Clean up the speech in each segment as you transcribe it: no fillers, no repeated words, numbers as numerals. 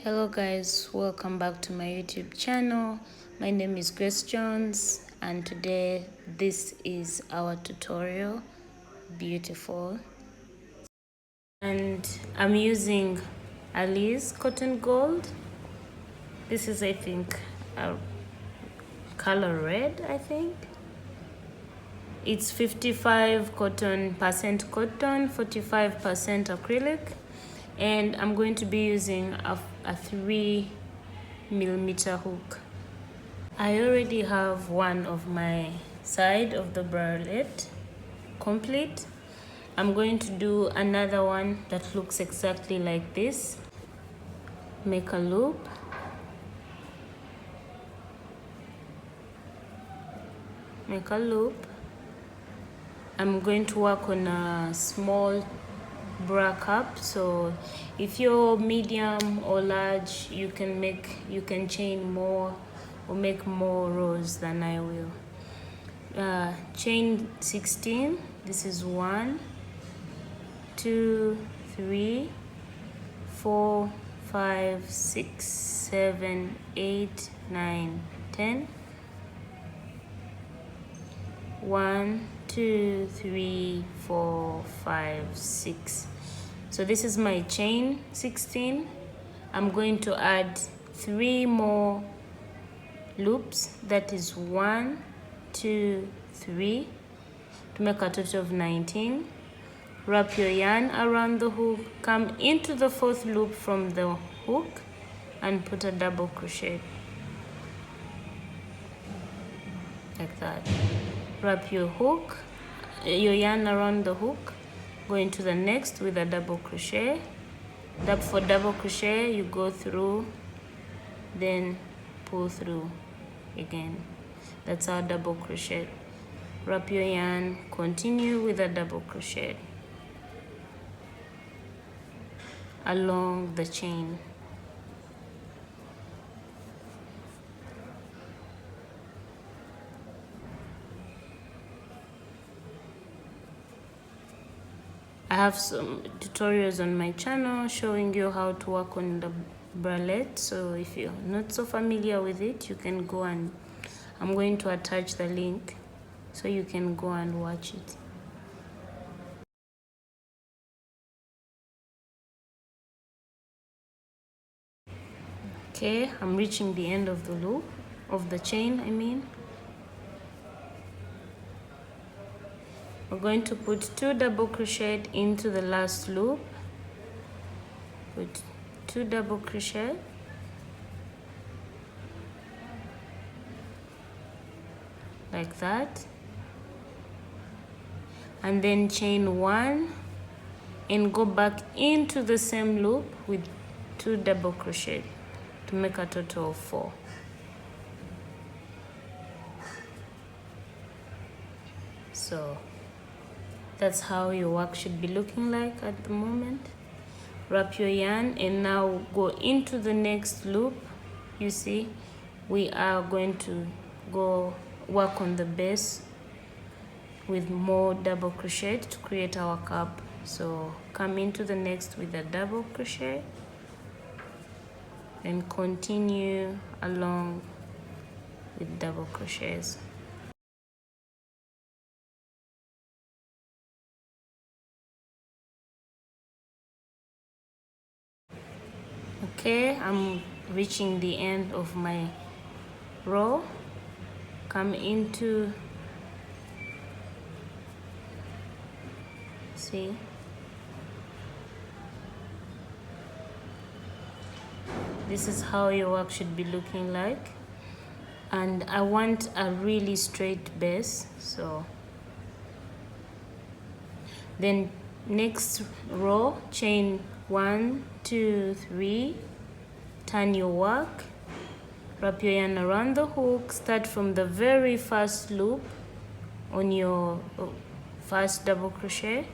Hello guys, welcome back to my YouTube channel. My name is Grace Jones and today this is our tutorial. Beautiful. And I'm using Alize cotton gold. This is, I think, a color red, I think. It's 55% cotton, 45% acrylic, and I'm going to be using a 3mm hook. I already have one of my side of the bralette complete. I'm going to do another one that looks exactly like this. Make a loop. Make a loop. I'm going to work on a small bra cup, so if you're medium or large, you can chain more or make more rows than I will. Chain 16. This is 1 2 3 4 5 6 7 8 9 10. 1 2 3 4 5 6. So this is my chain 16. I'm going to add 3 more loops, that is 1 2 3, to make a total of 19. Wrap your yarn around the hook, come into the 4th loop from the hook and put a double crochet like that. Wrap your yarn around the hook, go into the next with a double crochet. For double crochet, you go through, then pull through again. That's our double crochet. Wrap your yarn, continue with a double crochet along the chain. I have some tutorials on my channel showing you how to work on the bralette, so if you're not so familiar with it, you can go, and I'm going to attach the link so you can go and watch it. Okay, I'm reaching the end of the loop of the chain, We're going to put 2 double crochet into the last loop. Put 2 double crochet. Like that. And then chain 1 and go back into the same loop with 2 double crochet to make a total of 4. So that's how your work should be looking like at the moment. Wrap your yarn and now go into the next loop. You see, we are going to go work on the base with more double crochet to create our cup. So come into the next with a double crochet and continue along with double crochets. Okay, I'm reaching the end of my row. Come into, see, this is how your work should be looking like, and I want a really straight base. So then next row, chain 1 2 3, turn your work, wrap your yarn around the hook, start from the very first loop on your first double crochet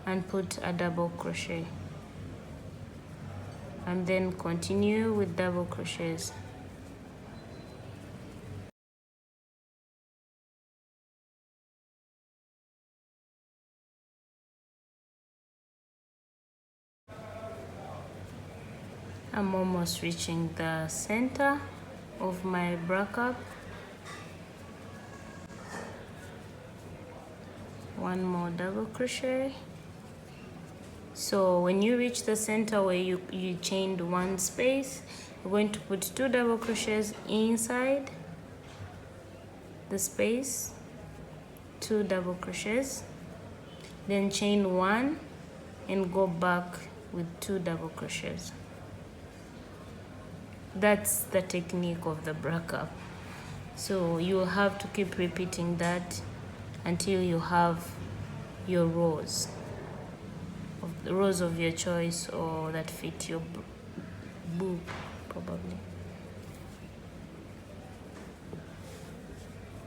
and put a double crochet, and then continue with double crochets. I'm almost reaching the center of my bra cup. One more double crochet. So when you reach the center where you chained one space, you're going to put 2 double crochets inside the space, 2 double crochets, then chain 1 and go back with 2 double crochets. That's the technique of the bra cup. So you will have to keep repeating that until you have your rows, the rows of your choice or that fit your boob probably.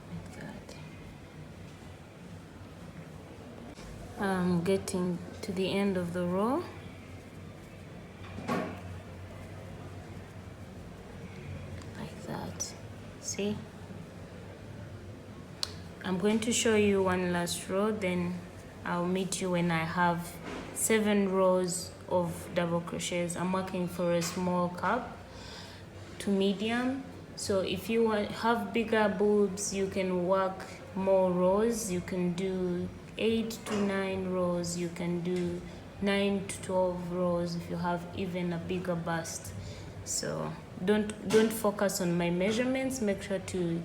Like that. I'm getting to the end of the row. Like that. See? I'm going to show you one last row, then I'll meet you when I have 7 rows of double crochets. I'm working for a small cup to medium. So if you have bigger boobs, you can work more rows. You can do 8 to 9 rows. You can do 9 to 12 rows if you have even a bigger bust. So don't focus on my measurements. Make sure to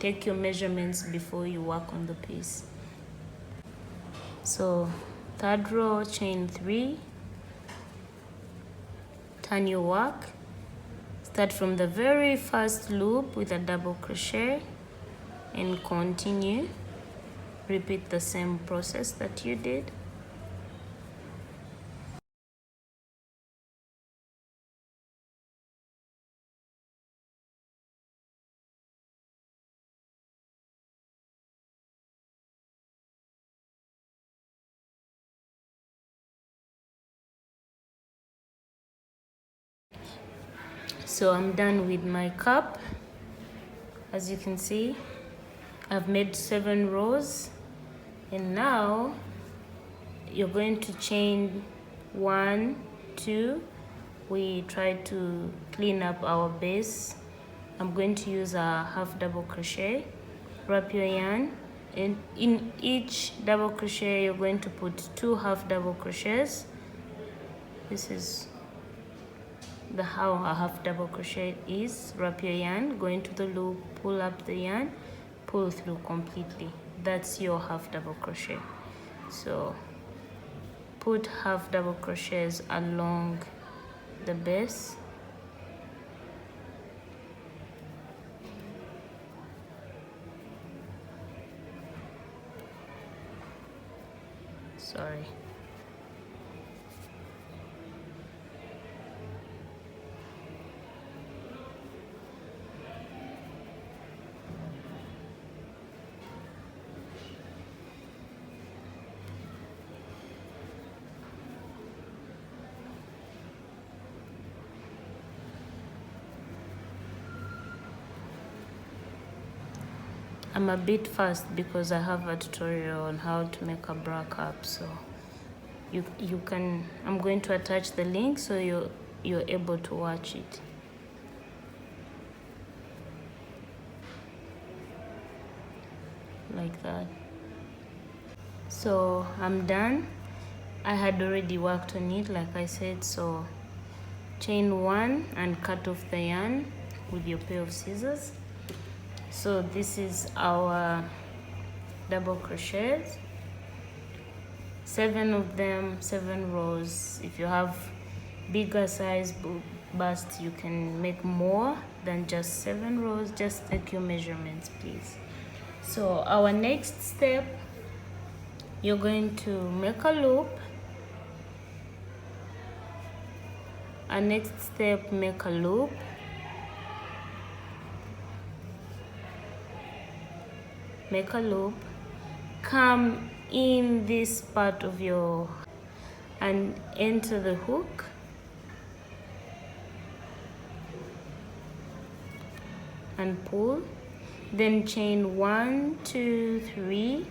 take your measurements before you work on the piece. So 3rd row, chain 3, turn your work, start from the very first loop with a double crochet and continue. Repeat the same process that you did. So I'm done with my cup. As you can see, I've made 7 rows, and now you're going to chain 1, 2. We try to clean up our base. I'm going to use a half double crochet. Wrap your yarn, and in each double crochet you're going to put 2 half double crochets. This is how a half double crochet is. Wrap your yarn, go into the loop, pull up the yarn, pull through completely. That's your half double crochet. So put half double crochets along the base. Sorry. I'm a bit fast because I have a tutorial on how to make a bra cup, so you can, I'm going to attach the link so you're able to watch it. Like that. So I'm done. I had already worked on it, like I said, so chain 1 and cut off the yarn with your pair of scissors. So this is our double crochets, 7 of them, 7 rows. If you have bigger size bust, you can make more than just 7 rows. Just take your measurements, please. So our next step, you're going to make a loop. Our next step, make a loop. Make a loop, come in this part of your and enter the hook, and pull, then chain 1, 2, 3.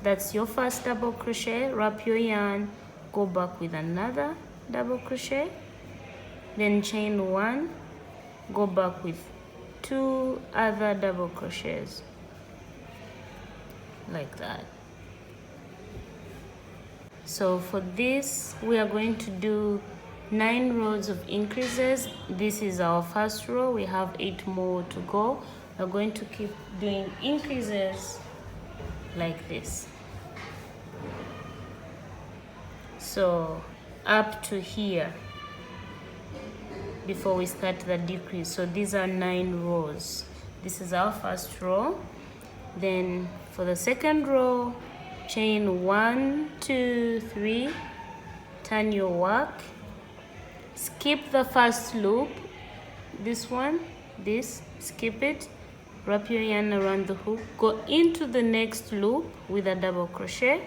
That's your first double crochet. Wrap your yarn, go back with another double crochet, then chain 1, go back with 2 other double crochets like that. So for this we are going to do 9 rows of increases. This is our first row, we have 8 more to go. We're going to keep doing increases like this. So up to here before we start the decrease. So these are 9 rows. This is our first row. Then for the second row, chain 1, 2, 3, turn your work, skip the first loop, this one, this, skip it, wrap your yarn around the hook, go into the next loop with a double crochet,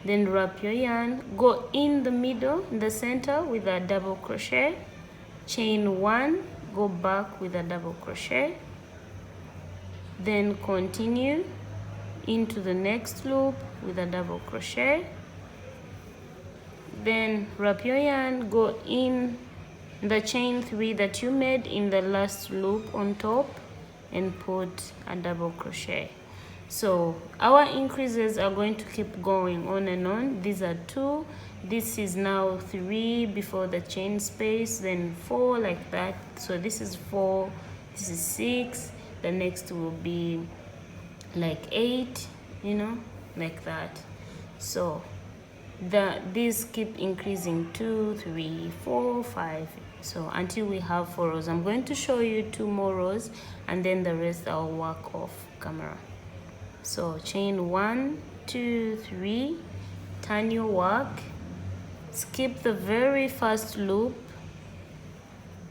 then wrap your yarn, go in the middle, in the center with a double crochet, chain 1, go back with a double crochet, then continue into the next loop with a double crochet, then wrap your yarn, go in the chain 3 that you made in the last loop on top and put a double crochet. So our increases are going to keep going on and on. These are 2, this is now 3 before the chain space, then 4 like that. So this is 4, this is 6, the next will be like 8, you know, like that. So these keep increasing 2, 3, 4, 5, so until we have 4 rows. I'm going to show you 2 more rows and then the rest I'll work off camera. So chain 1, 2, 3, turn your work, skip the very first loop,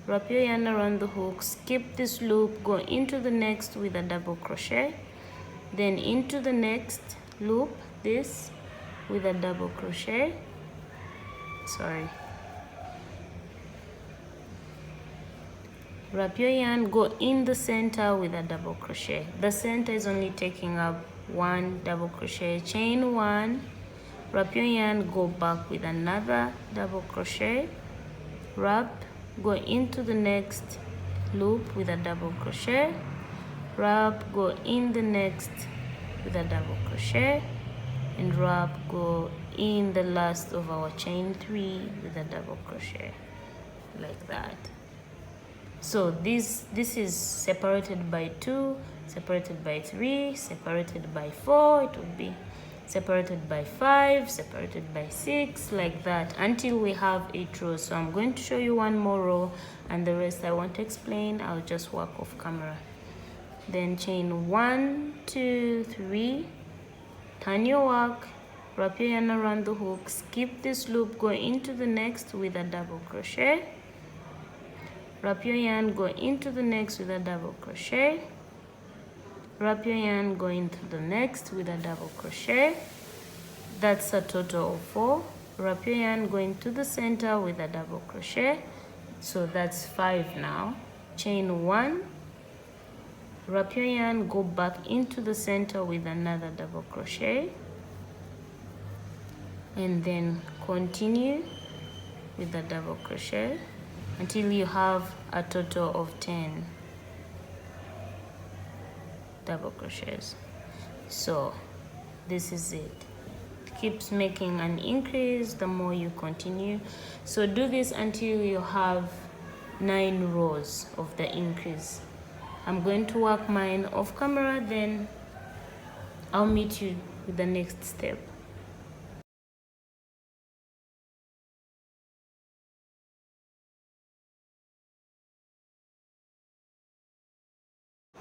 wrap your yarn around the hook, skip this loop, go into the next with a double crochet, then into the next loop, this with a double crochet, wrap your yarn, go in the center with a double crochet. The center is only taking up 1 double crochet, chain 1, wrap your yarn, go back with another double crochet, wrap, go into the next loop with a double crochet, wrap, go in the next with a double crochet, and wrap, go in the last of our chain 3 with a double crochet like that. So this is separated by 2, separated by 3, separated by 4, it would be separated by 5, separated by 6, like that until we have 8 rows. So I'm going to show you 1 more row and the rest I won't explain, I'll just work off camera. Then chain 1, 2, 3, turn your work, wrap your yarn around the hook, skip this loop, go into the next with a double crochet, wrap your yarn, go into the next with a double crochet, wrap your yarn, go into the next with a double crochet. That's a total of 4. Wrap your yarn, go into the center with a double crochet, so that's 5 now. Chain 1, wrap your yarn, go back into the center with another double crochet, and then continue with the double crochet until you have a total of 10 double crochets. So this is it. It keeps making an increase the more you continue. So do this until you have 9 rows of the increase. I'm going to work mine off camera, then I'll meet you with the next step.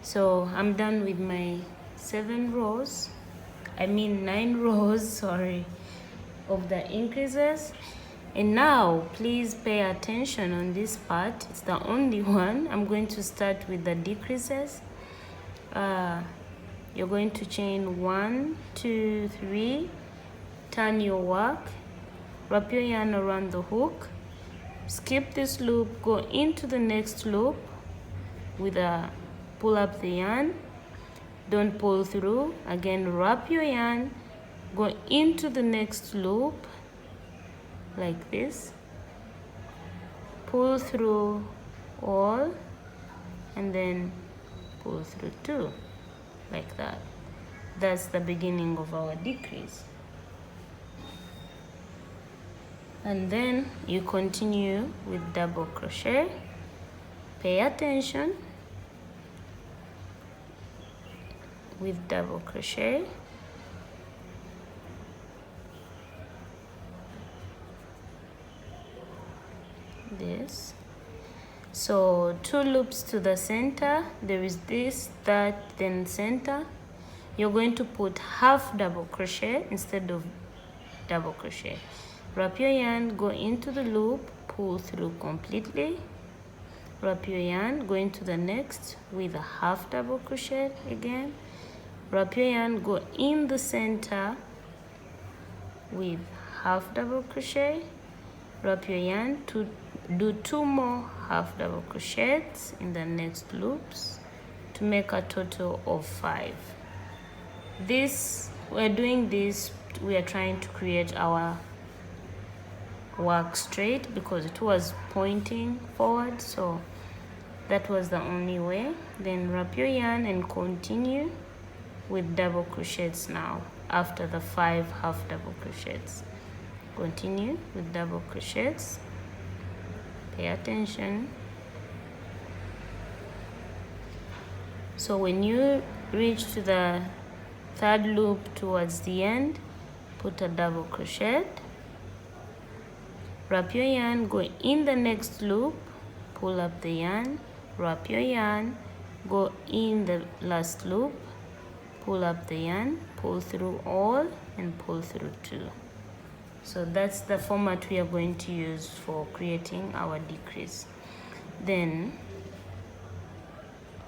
So I'm done with my 9 rows, sorry, of the increases. And now please pay attention on this part, it's the only one. I'm going to start with the decreases. You're going to chain 1, 2, 3, turn your work, wrap your yarn around the hook, skip this loop, go into the next loop with a pull up the yarn, don't pull through, again wrap your yarn, go into the next loop like this, pull through all and then pull through 2 like that. That's the beginning of our decrease. And then you continue with double crochet. Pay attention with double crochet. This. So 2 loops to the center. There is this, that, then center. You're going to put half double crochet instead of double crochet. Wrap your yarn, go into the loop, pull through completely. Wrap your yarn, go into the next with a half double crochet again. Wrap your yarn, go in the center with half double crochet. Wrap your yarn to do 2 more half double crochets in the next loops to make a total of 5. We're doing this, we are trying to create our work straight because it was pointing forward, so that was the only way. Then wrap your yarn and continue with double crochets now after the 5 half double crochets. Continue with double crochets. Pay attention. So when you reach to the 3rd loop towards the end, put a double crochet. Wrap your yarn, go in the next loop, pull up the yarn, wrap your yarn, go in the last loop, pull up the yarn, pull through all and pull through 2. So that's the format we are going to use for creating our decrease. Then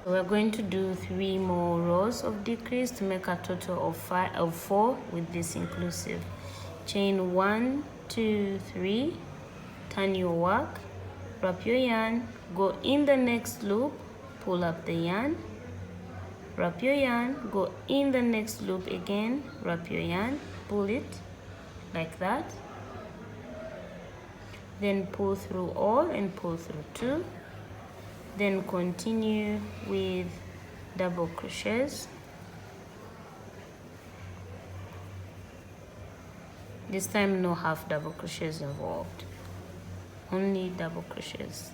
we're going to do 3 more rows of decrease to make a total of 4 with this inclusive. Chain 1, 2, 3, turn your work, wrap your yarn, go in the next loop, pull up the yarn, wrap your yarn, go in the next loop again, wrap your yarn, pull it like that, then pull through all and pull through 2, then continue with double crochets. This time no half double crochets involved, only double crochets.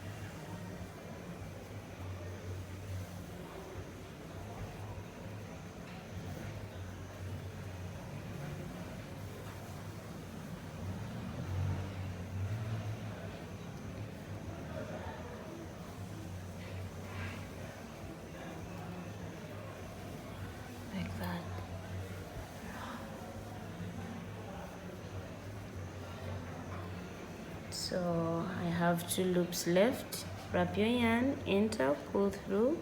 Like that. So I have 2 loops left. Wrap your yarn, enter, pull through,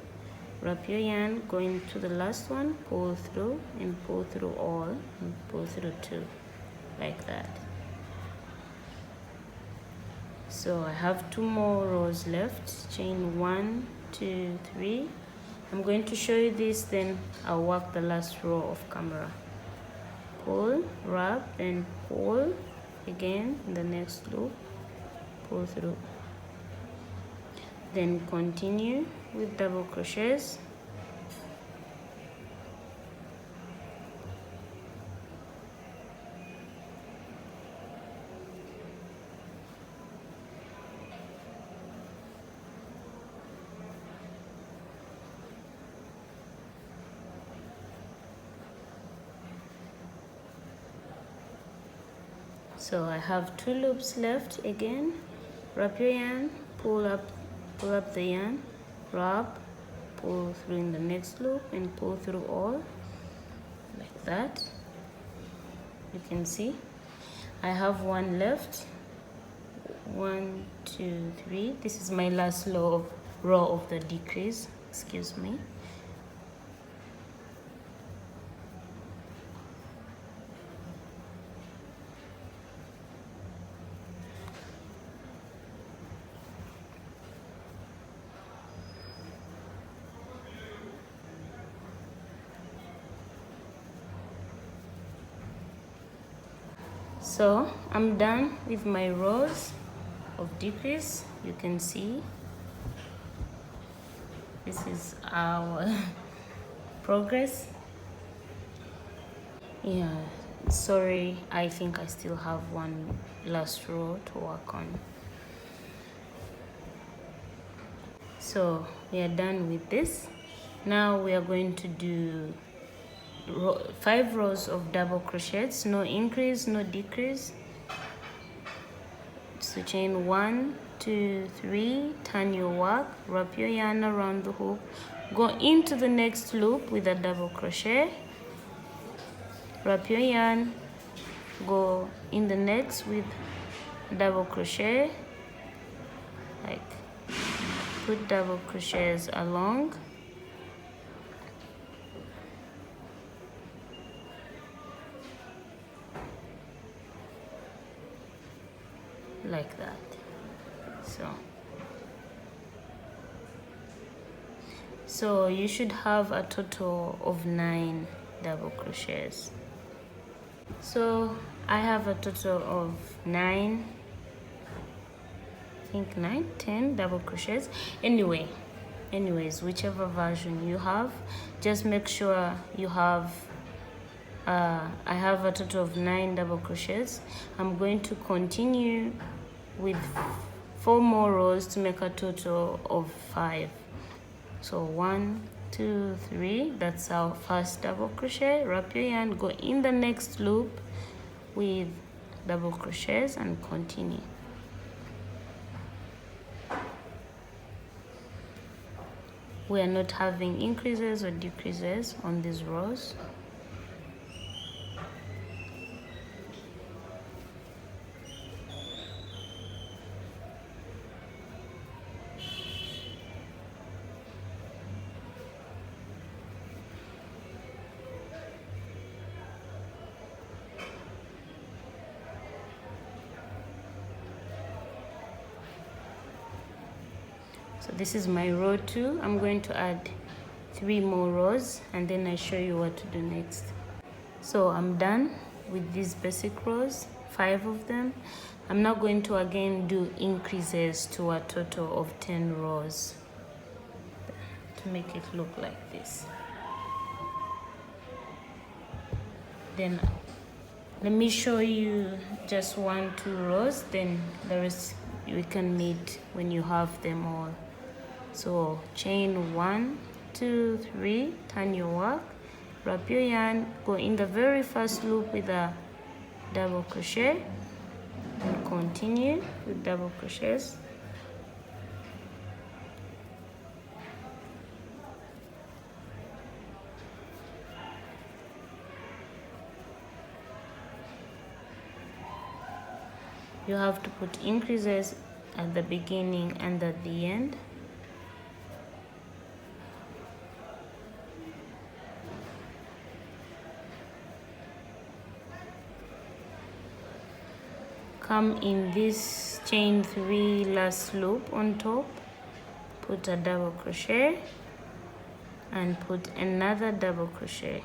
wrap your yarn, go into the last one, pull through and pull through all and pull through 2 like that. So I have 2 more rows left. Chain 1, 2, 3. I'm going to show you this, then I'll work the last row of camera. Pull, wrap, then pull again in the next loop, pull through, then continue with double crochets. So I have 2 loops left again. Wrap your yarn, pull up the yarn, wrap, pull through in the next loop and pull through all like that. You can see I have 1 left. 1, 2, 3. This is my last row of the decrease. Excuse me. So I'm done with my rows of decrease. you can see this is our progress. Yeah, sorry, I think I still have one last row to work on. So we are done with this. Now we are going to do 5 rows of double crochets, no increase, no decrease. So chain 1, 2, 3, turn your work, wrap your yarn around the hook, go into the next loop with a double crochet, wrap your yarn, go in the next with double crochet, like put double crochets along, like that. So you should have a total of 9 double crochets. So I have a total of 9, I think 9, 10 double crochets. Anyways, whichever version you have, just make sure you have I have a total of 9 double crochets. I'm going to continue with 4 more rows to make a total of 5. So 1, 2, 3, that's our first double crochet. Wrap your yarn, go in the next loop with double crochets and continue. We are not having increases or decreases on these rows. So this is my row 2. I'm going to add 3 more rows and then I show you what to do next. So I'm done with these basic rows, 5 of them. I'm now going to again do increases to a total of 10 rows to make it look like this. Then let me show you just 1, 2 rows, then the rest we can meet when you have them all. So chain 1, 2, 3, turn your work, wrap your yarn, go in the very first loop with a double crochet and continue with double crochets. You have to put increases at the beginning and at the end. Come in this chain 3 last loop on top, put a double crochet and put another double crochet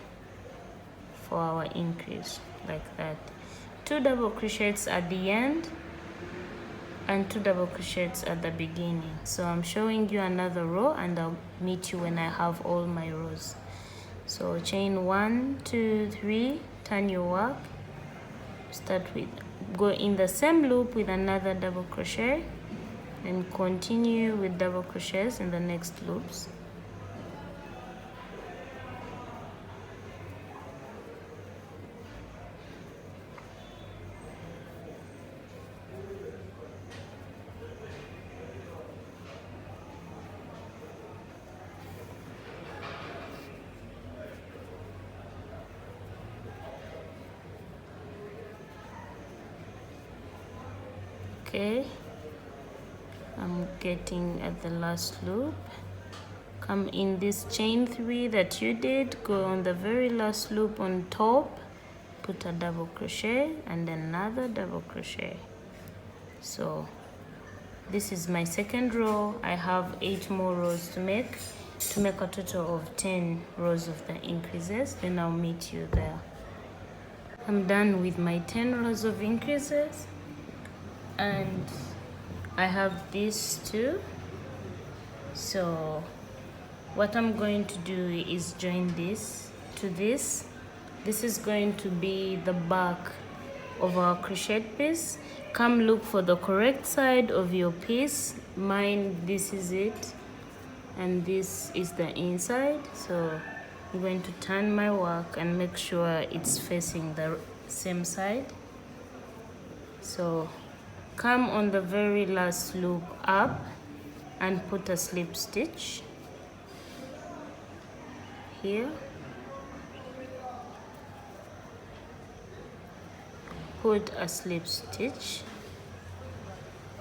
for our increase, like that. 2 double crochets at the end and 2 double crochets at the beginning. So I'm showing you another row and I'll meet you when I have all my rows. So chain 1, 2, 3, turn your work, start with, go in the same loop with another double crochet and continue with double crochets in the next loops. Okay, I'm getting at the last loop. Come in this chain 3 that you did, go on the very last loop on top, put a double crochet and another double crochet. So this is my second row. I have 8 more rows to make a total of 10 rows of the increases. Then I'll meet you there. I'm done with my 10 rows of increases and I have this too. So what I'm going to do is join this to this. This is going to be the back of our crochet piece. Come look for the correct side of your piece. Mine, this is it, and this is the inside. So I'm going to turn my work and make sure it's facing the same side. So come on the very last loop up and put a slip stitch here. Put a slip stitch,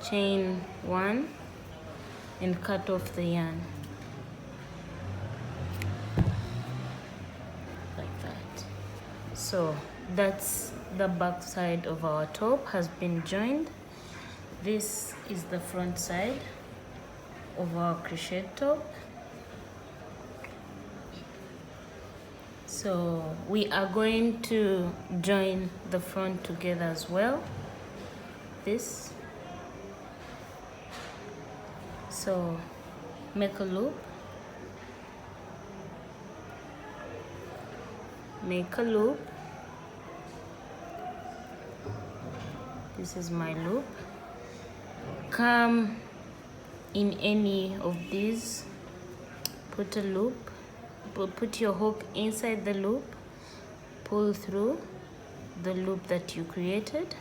chain 1, and cut off the yarn like that. So that's the back side of our top has been joined. This is the front side of our crochet top. So we are going to join the front together as well. This. So make a loop. Make a loop. This is my loop. Come in any of these, put a loop. Put your hook inside the loop, pull through the loop that you created,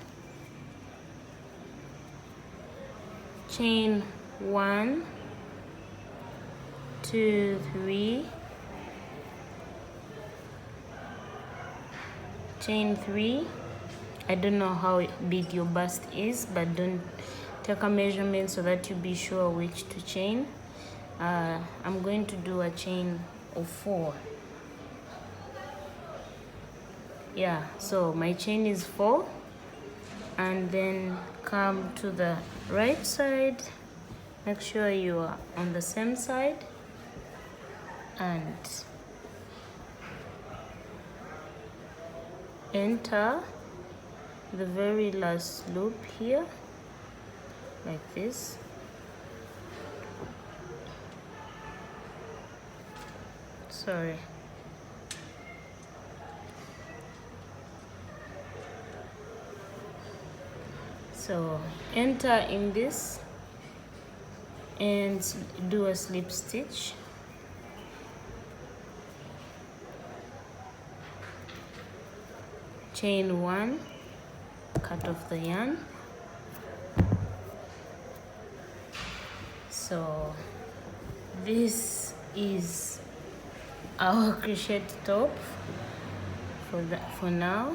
chain 1, 2, 3, chain 3. I don't know how big your bust is, but don't take a measurement so that you be sure which to chain. I'm going to do a chain of 4. Yeah, so my chain is 4, and then come to the right side, make sure you are on the same side, and enter the very last loop here like this. Sorry. So enter in this and do a slip stitch. Chain 1, cut off the yarn. So this is our crochet top for now.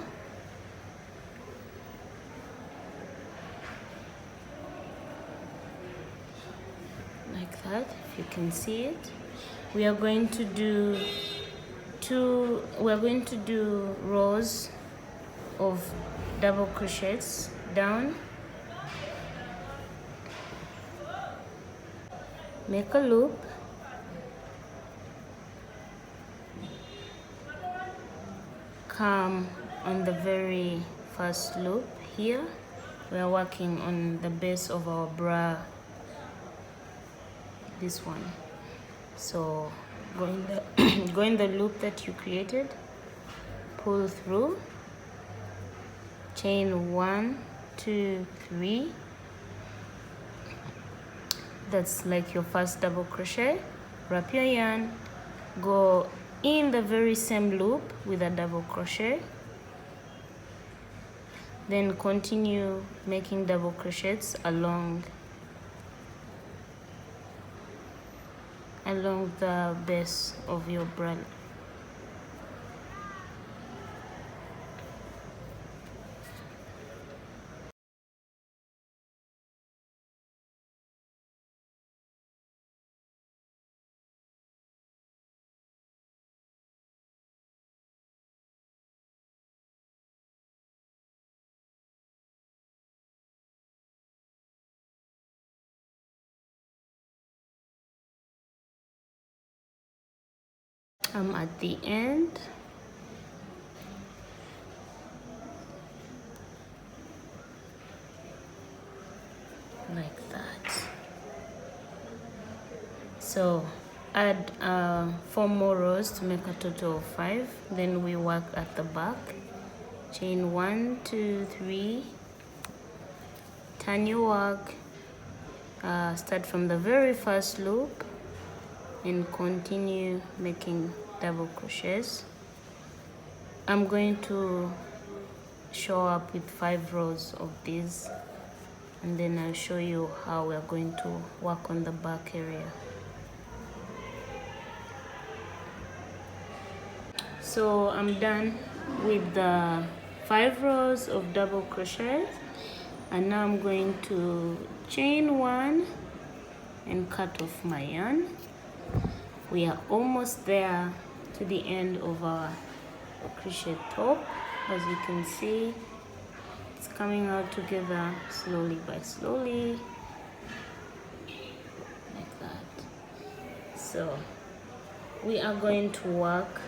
Like that, if you can see it. We are going to do rows of double crochets down. Make a loop. Come on the very first loop here. We are working on the base of our bra, this one. So go in the loop that you created, pull through, chain 1, 2, 3. That's like your first double crochet. Wrap your yarn, go in the very same loop with a double crochet, then continue making double crochets along the base of your bra. I'm at the end. Like that. So add 4 more rows to make a total of 5. Then we work at the back. Chain 1, 2, 3. Turn your work. Start from the very first loop and continue making double crochets. I'm going to show up with 5 rows of these, and then I'll show you how we're going to work on the back area. So I'm done with the 5 rows of double crochet, and now I'm going to chain 1 and cut off my yarn. We are almost there to the end of our crochet top. As you can see, it's coming out together slowly by slowly, like that. So we are going to work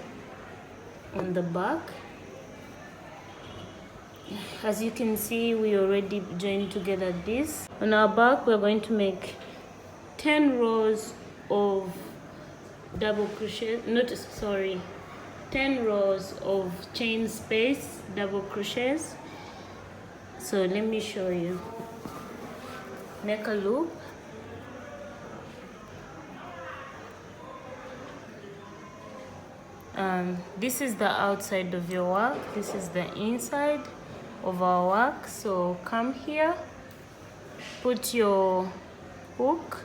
on the back. As you can see, we already joined together this. On our back, we're going to make 10 rows of double crochet, 10 rows of chain space double crochets. So let me show you. Make a loop. This is the outside of your work. This is the inside of our work. So come here, put your hook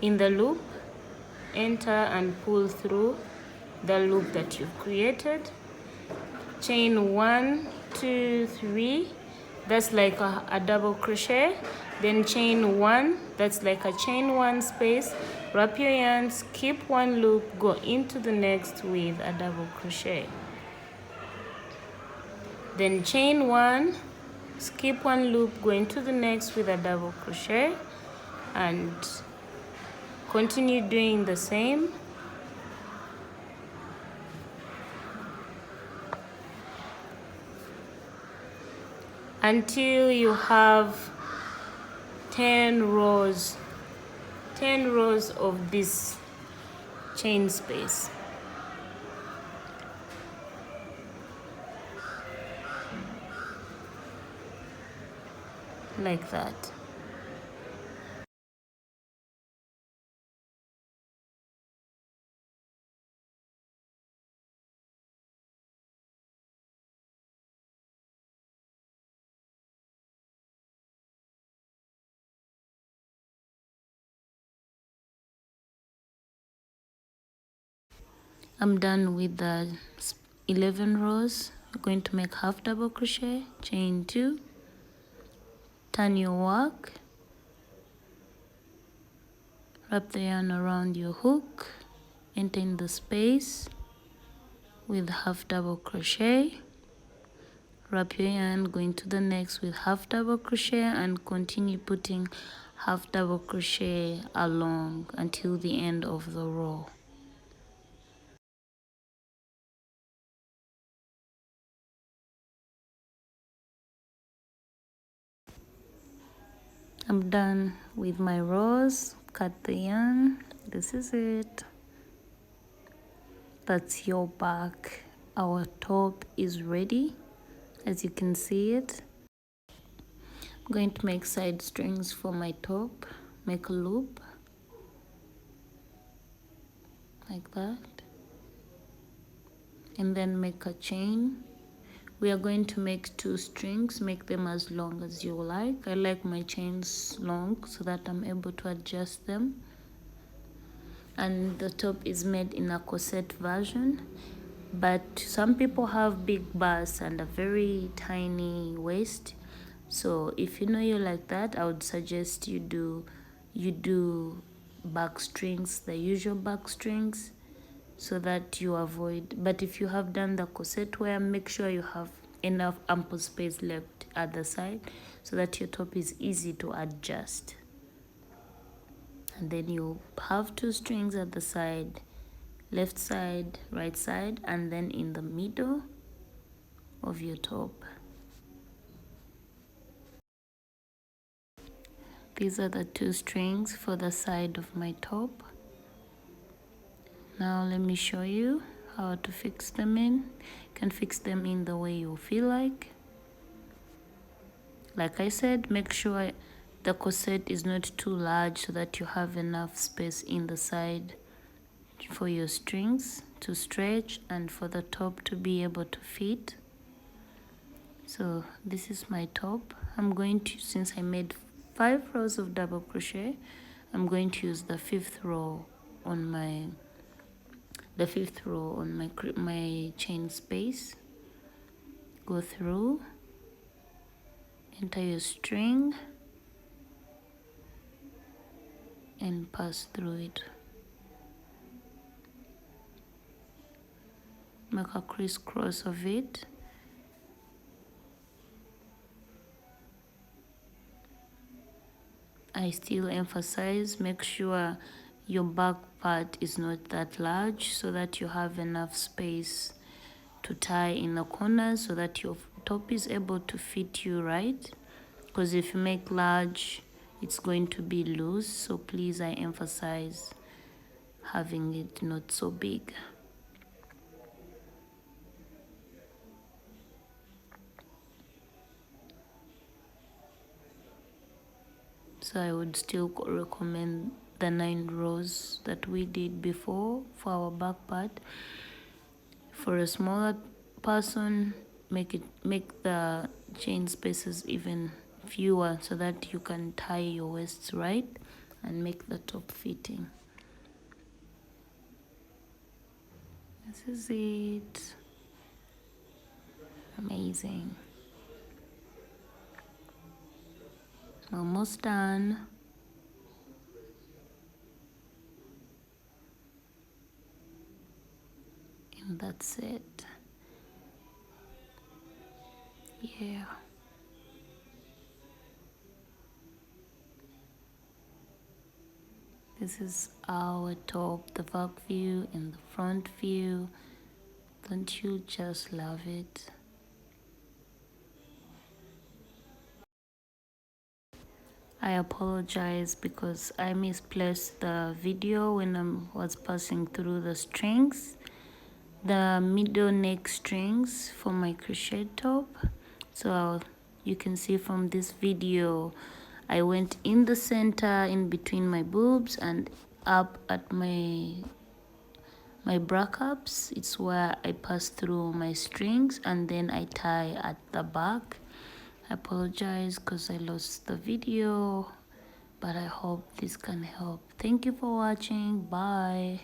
in the loop, enter and pull through the loop that you've created. Chain 1, 2, 3. That's like a double crochet. Then chain 1, that's like a chain 1 space. Wrap your yarn, skip 1 loop, go into the next with a double crochet. Then chain 1, skip 1 loop, go into the next with a double crochet, and continue doing the same. Until you have 10 rows of this chain space. Like that. I'm done with the 11 rows. You're going to make half double crochet, chain 2, turn your work, wrap the yarn around your hook, enter in the space with half double crochet, wrap your yarn, go into the next with half double crochet, and continue putting half double crochet along until the end of the row. I'm done with my rows. Cut the yarn. This is it. That's your back. Our top is ready, as you can see it. I'm going to make side strings for my top. Make a loop like that, and then make a chain. We are going to make 2 strings. Make them as long as you like. I like my chains long so that I'm able to adjust them. And the top is made in a corset version, but some people have big bust and a very tiny waist. So if you know you like that, I would suggest you do back strings, the usual back strings, so that you avoid. But if you have done the corset wear, make sure you have enough ample space left at the side so that your top is easy to adjust. And then you have 2 strings at the side, left side, right side, and then in the middle of your top. These are the 2 strings for the side of my top. Now let me show you how to fix them in. You can fix them in the way you feel like. Like I said, make sure the corset is not too large so that you have enough space in the side for your strings to stretch and for the top to be able to fit. So this is my top. I'm going to, since I made 5 rows of double crochet, I'm going to use the 5th row on my my chain space. Go through, enter your string and pass through it. Make a crisscross of it. I still emphasize, make sure your back part is not that large so that you have enough space to tie in the corners so that your top is able to fit you right. Because if you make large, it's going to be loose. So please, I emphasize having it not so big. So I would still recommend the 9 rows that we did before for our back part. For a smaller person, make the chain spaces even fewer so that you can tie your waists right and make the top fitting. This is it. Amazing. Almost done. And that's it. Yeah. This is our top, the back view and the front view. Don't you just love it? I apologize because I misplaced the video when I was passing through the strings, the middle neck strings for my crochet top. So you can see from this video, I went in the center in between my boobs and up at my bra cups. It's where I pass through my strings and then I tie at the back. I apologize because I lost the video, but I hope this can help. Thank you for watching. Bye.